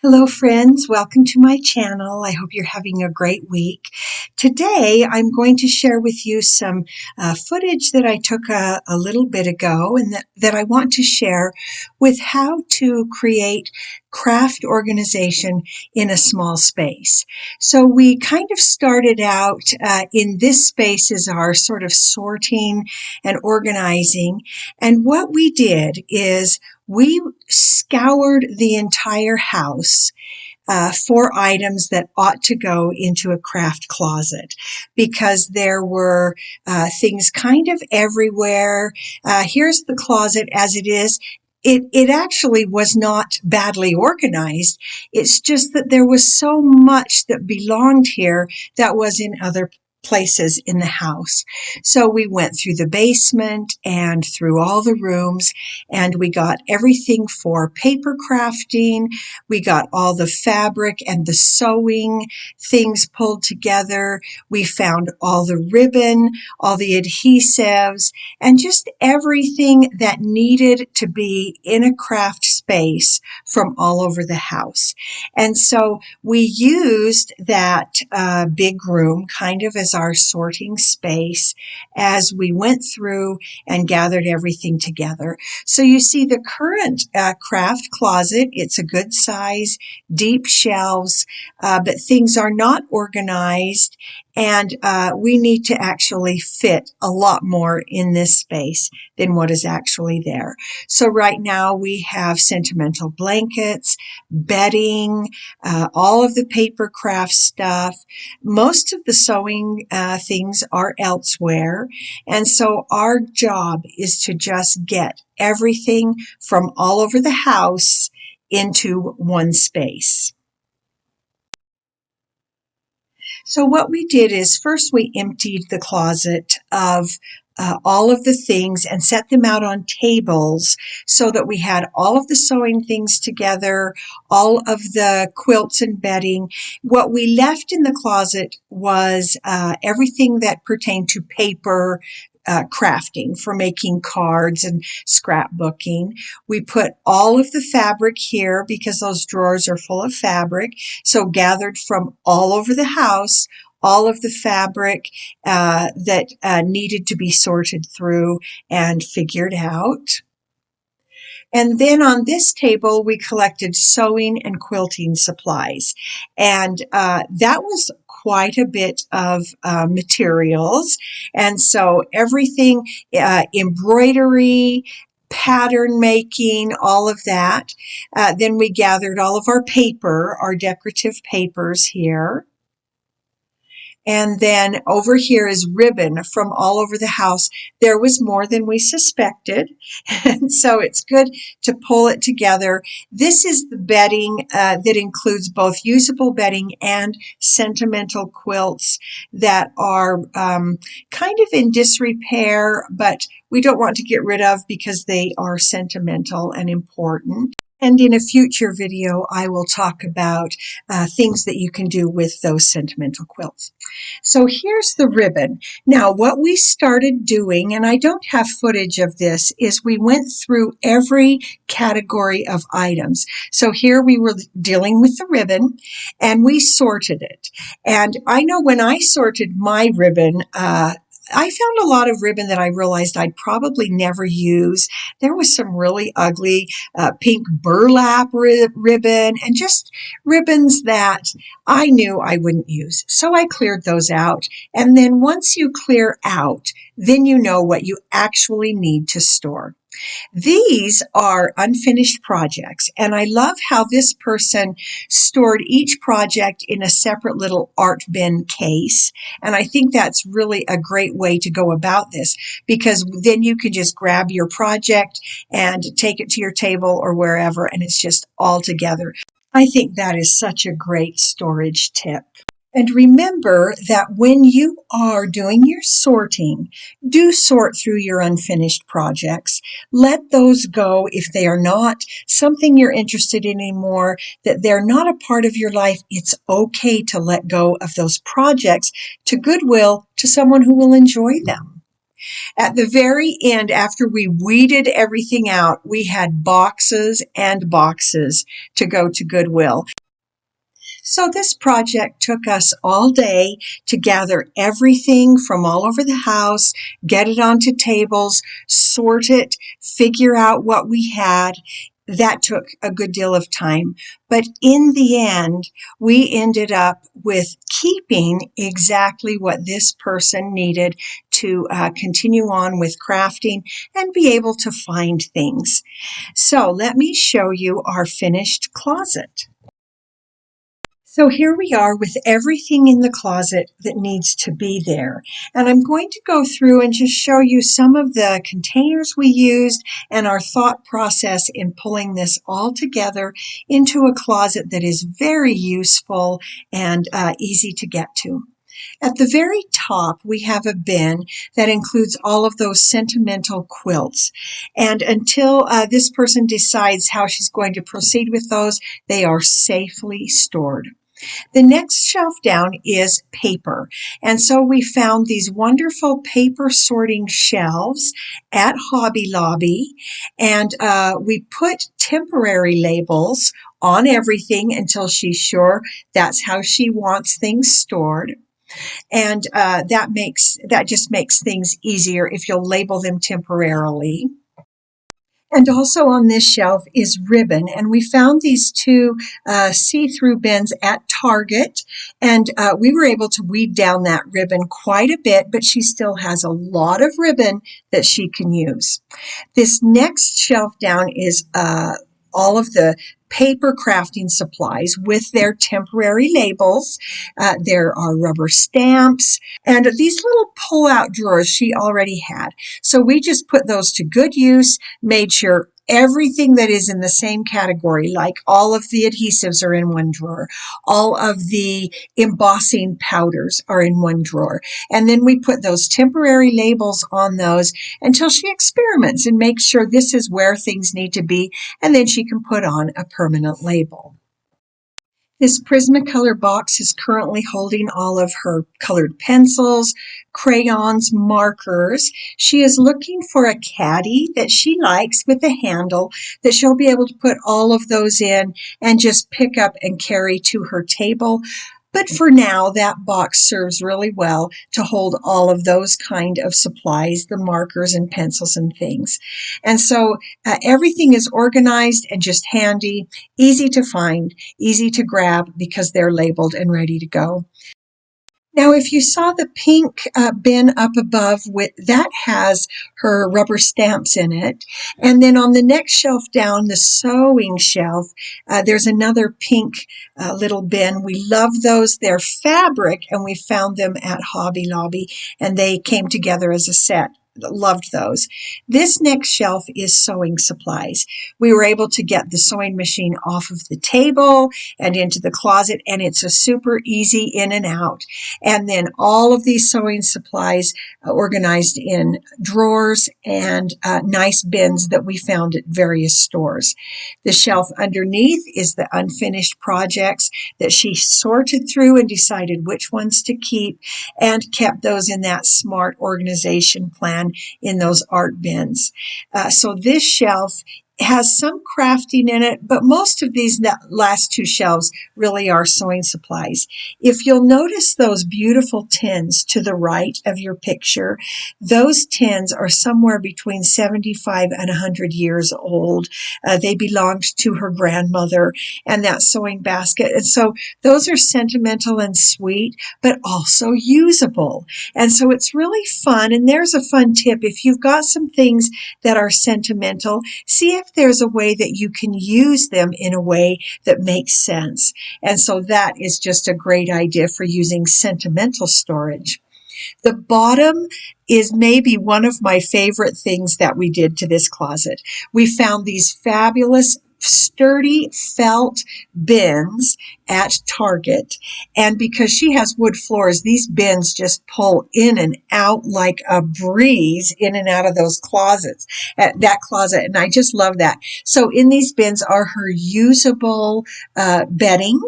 Hello, friends. Welcome to my channel. I hope you're having a great week. Today, I'm going to share with you some footage that I took a little bit ago and that I want to share with how to create craft organization in a small space. So we kind of started out in this space as our sort of sorting and organizing. And what we did is we scoured the entire house for items that ought to go into a craft closet because there were things kind of everywhere. Here's the closet as it is. It actually was not badly organized. It's just that there was so much that belonged here that was in other places in the house. So we went through the basement and through all the rooms, and we got everything for paper crafting. We got all the fabric and the sewing things pulled together. We found all the ribbon, all the adhesives, and just everything that needed to be in a craft space from all over the house. And so we used that big room kind of as our sorting space as we went through and gathered everything together. So you see the current craft closet, it's a good size, deep shelves, but things are not organized, and we need to actually fit a lot more in this space than what is actually there. So right now we have sentimental blankets, bedding, all of the paper craft stuff. Most of the sewing things are elsewhere, and so our job is to just get everything from all over the house into one space. So what we did is first we emptied the closet of all of the things and set them out on tables so that we had all of the sewing things together, all of the quilts and bedding. What we left in the closet was everything that pertained to paper crafting for making cards and scrapbooking. We put all of the fabric here because those drawers are full of fabric. So gathered from all over the house, all of the fabric that needed to be sorted through and figured out. And then on this table, we collected sewing and quilting supplies. And that was quite a bit of materials. And so everything, embroidery, pattern making, all of that. Then we gathered all of our paper, our decorative papers here. And then over here is ribbon from all over the house. There was more than we suspected. And so it's good to pull it together. This is the bedding that includes both usable bedding and sentimental quilts that are kind of in disrepair, but we don't want to get rid of because they are sentimental and important. And in a future video, I will talk about things that you can do with those sentimental quilts. So here's the ribbon. Now, what we started doing, and I don't have footage of this, is we went through every category of items. So here we were dealing with the ribbon, and we sorted it. And I know when I sorted my ribbon, I found a lot of ribbon that I realized I'd probably never use. There was some really ugly pink burlap ribbon and just ribbons that I knew I wouldn't use. So I cleared those out. And then once you clear out, then you know what you actually need to store. These are unfinished projects, and I love how this person stored each project in a separate little art bin case, and I think that's really a great way to go about this because then you can just grab your project and take it to your table or wherever, and it's just all together. I think that is such a great storage tip. And remember that when you are doing your sorting, do sort through your unfinished projects. Let those go if they are not something you're interested in anymore, that they're not a part of your life. It's okay to let go of those projects to Goodwill, to someone who will enjoy them. At the very end, after we weeded everything out, we had boxes and boxes to go to Goodwill. So this project took us all day to gather everything from all over the house, get it onto tables, sort it, figure out what we had. That took a good deal of time. But in the end, we ended up with keeping exactly what this person needed to continue on with crafting and be able to find things. So let me show you our finished closet. So here we are with everything in the closet that needs to be there. And I'm going to go through and just show you some of the containers we used and our thought process in pulling this all together into a closet that is very useful and easy to get to. At the very top, we have a bin that includes all of those sentimental quilts. And until this person decides how she's going to proceed with those, they are safely stored. The next shelf down is paper. And so we found these wonderful paper sorting shelves at Hobby Lobby. And we put temporary labels on everything until she's sure that's how she wants things stored. And that just makes things easier if you'll label them temporarily. And also on this shelf is ribbon. And we found these two see-through bins at Target. And we were able to weed down that ribbon quite a bit, but she still has a lot of ribbon that she can use. This next shelf down is all of the paper crafting supplies with their temporary labels. There are rubber stamps and these little pull-out drawers she already had. So we just put those to good use, made sure everything that is in the same category, like all of the adhesives are in one drawer, all of the embossing powders are in one drawer. And then we put those temporary labels on those until she experiments and makes sure this is where things need to be, and then she can put on a permanent label. This Prismacolor box is currently holding all of her colored pencils, crayons, markers. She is looking for a caddy that she likes with a handle that she'll be able to put all of those in and just pick up and carry to her table. But for now, that box serves really well to hold all of those kind of supplies, the markers and pencils and things. And so everything is organized and just handy, easy to find, easy to grab because they're labeled and ready to go. Now, if you saw the pink bin up above, that has her rubber stamps in it. And then on the next shelf down, the sewing shelf, there's another pink little bin. We love those. They're fabric, and we found them at Hobby Lobby, and they came together as a set. Loved those. This next shelf is sewing supplies. We were able to get the sewing machine off of the table and into the closet, and it's a super easy in and out. And then all of these sewing supplies organized in drawers and nice bins that we found at various stores. The shelf underneath is the unfinished projects that she sorted through and decided which ones to keep and kept those in that smart organization plan in those art bins. So this shelf has some crafting in it, but most of these last two shelves really are sewing supplies. If you'll notice those beautiful tins to the right of your picture, those tins are somewhere between 75 and 100 years old. They belonged to her grandmother and that sewing basket. And so those are sentimental and sweet, but also usable. And so it's really fun. And there's a fun tip. If you've got some things that are sentimental, see if there's a way that you can use them in a way that makes sense. And so that is just a great idea for using sentimental storage. The bottom is maybe one of my favorite things that we did to this closet. We found these fabulous sturdy felt bins at Target, and because she has wood floors, these bins just pull in and out like a breeze in and out of those closets, that closet, and I just love that. So in these bins are her usable bedding.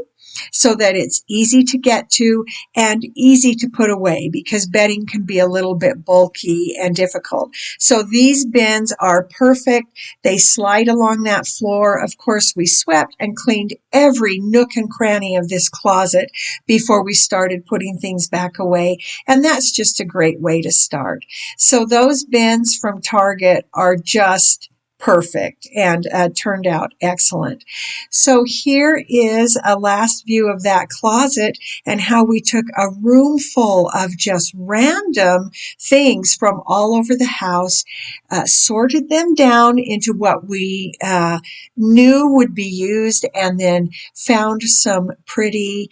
so that it's easy to get to and easy to put away, because bedding can be a little bit bulky and difficult. So these bins are perfect. They slide along that floor. Of course, we swept and cleaned every nook and cranny of this closet before we started putting things back away. And that's just a great way to start. So those bins from Target are just perfect and turned out excellent. So here is a last view of that closet and how we took a room full of just random things from all over the house, sorted them down into what we knew would be used, and then found some pretty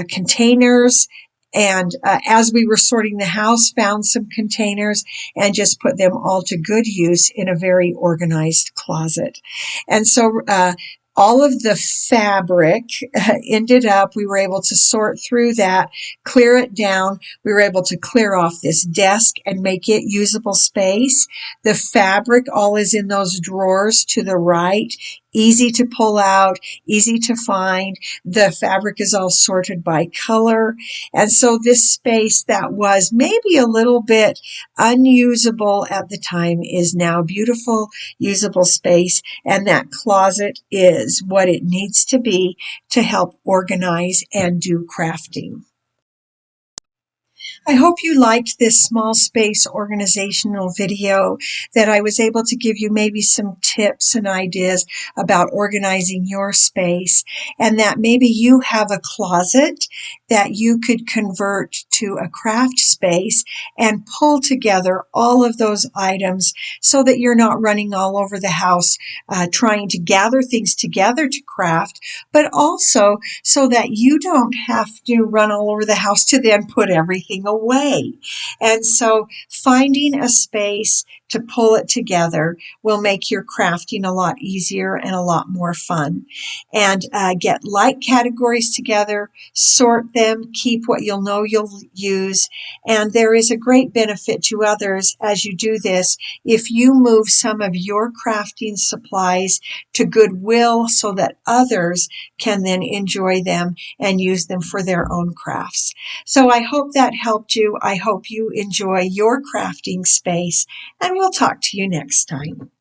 containers. And as we were sorting the house, found some containers and just put them all to good use in a very organized closet. And so all of the fabric ended up, we were able to sort through that, clear it down. We were able to clear off this desk and make it usable space. The fabric all is in those drawers to the right. Easy to pull out, easy to find. The fabric is all sorted by color. And so this space that was maybe a little bit unusable at the time is now beautiful, usable space. And that closet is what it needs to be to help organize and do crafting. I hope you liked this small space organizational video, that I was able to give you maybe some tips and ideas about organizing your space, and that maybe you have a closet that you could convert to a craft space and pull together all of those items so that you're not running all over the house trying to gather things together to craft, but also so that you don't have to run all over the house to then put everything away. And so finding a space to pull it together will make your crafting a lot easier and a lot more fun. And get like categories together, sort them, keep what you'll know you'll use. And there is a great benefit to others as you do this if you move some of your crafting supplies to Goodwill so that others can then enjoy them and use them for their own crafts. So I hope that helped you. I hope you enjoy your crafting space, and we'll talk to you next time.